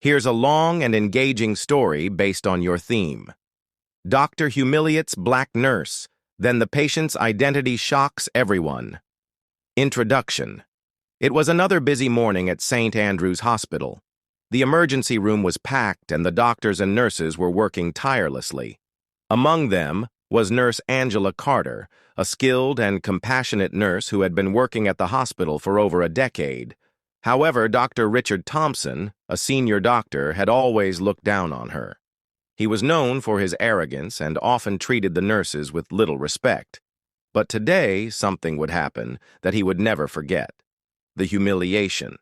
Here's a long and engaging story based on your theme. Doctor humiliates black nurse, then the patient's identity shocks everyone. Introduction. It was another busy morning at St. Andrew's Hospital. The emergency room was packed and the doctors and nurses were working tirelessly. Among them was Nurse Angela Carter, a skilled and compassionate nurse who had been working at the hospital for over a decade. However, Dr. Richard Thompson, a senior doctor, had always looked down on her. He was known for his arrogance and often treated the nurses with little respect. But today, something would happen that he would never forget: the humiliation.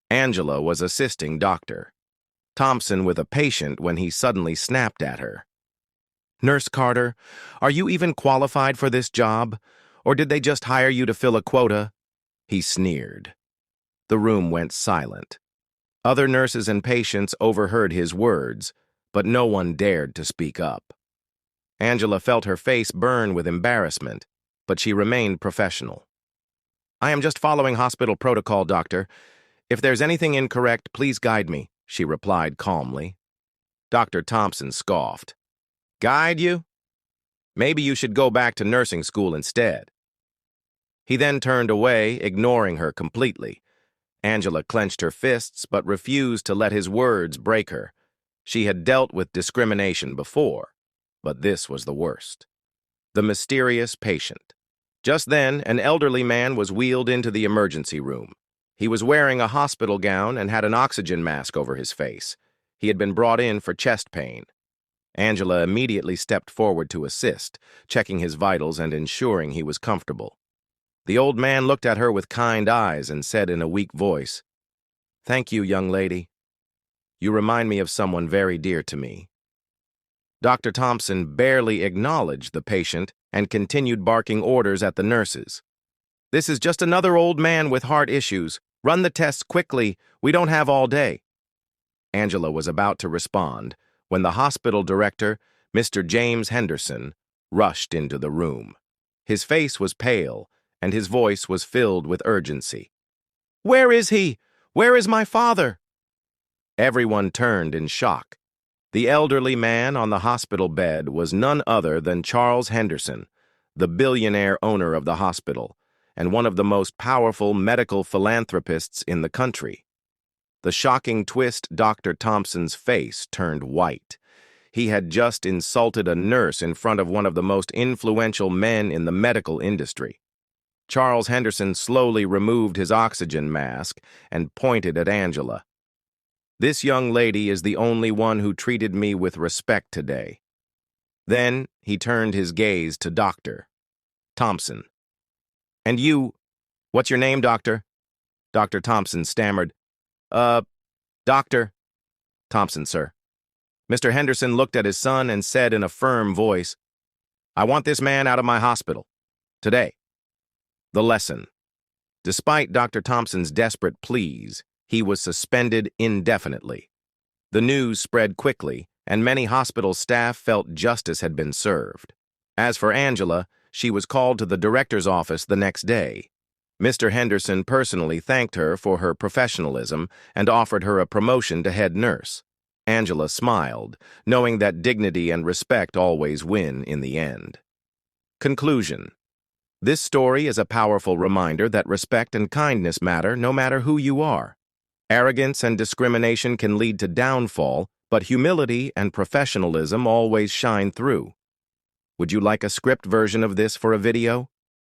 Angela was assisting Dr. Thompson with a patient when he suddenly snapped at her. "Nurse Carter, are you even qualified for this job? Or did they just hire you to fill a quota?" He sneered. The room went silent. Other nurses and patients overheard his words, but no one dared to speak up. Angela felt her face burn with embarrassment, but she remained professional. "I am just following hospital protocol, doctor. If there's anything incorrect, please guide me," she replied calmly. Dr. Thompson scoffed. "Guide you? Maybe you should go back to nursing school instead." He then turned away, ignoring her completely. Angela clenched her fists but refused to let his words break her. She had dealt with discrimination before, but this was the worst. The mysterious patient. Just then, an elderly man was wheeled into the emergency room. He was wearing a hospital gown and had an oxygen mask over his face. He had been brought in for chest pain. Angela immediately stepped forward to assist, checking his vitals and ensuring he was comfortable. The old man looked at her with kind eyes and said in a weak voice, "Thank you, young lady. You remind me of someone very dear to me." Dr. Thompson barely acknowledged the patient and continued barking orders at the nurses. "This is just another old man with heart issues. Run the tests quickly. We don't have all day." Angela was about to respond when the hospital director, Mr. James Henderson, rushed into the room. His face was pale, and his voice was filled with urgency. "Where is he? Where is my father?" Everyone turned in shock. The elderly man on the hospital bed was none other than Charles Henderson, the billionaire owner of the hospital, and one of the most powerful medical philanthropists in the country. The shocking twist, Dr. Thompson's face turned white. He had just insulted a nurse in front of one of the most influential men in the medical industry. Charles Henderson slowly removed his oxygen mask and pointed at Angela. "This young lady is the only one who treated me with respect today." Then he turned his gaze to Dr. Thompson. "And you, what's your name, doctor?" Dr. Thompson stammered. Doctor Thompson, sir." Mr. Henderson looked at his son and said in a firm voice, "I want this man out of my hospital. Today." The lesson. Despite Dr. Thompson's desperate pleas, he was suspended indefinitely. The news spread quickly, and many hospital staff felt justice had been served. As for Angela, she was called to the director's office the next day. Mr. Henderson personally thanked her for her professionalism and offered her a promotion to head nurse. Angela smiled, knowing that dignity and respect always win in the end. Conclusion. This story is a powerful reminder that respect and kindness matter no matter who you are. Arrogance and discrimination can lead to downfall, but humility and professionalism always shine through. Would you like a script version of this for a video?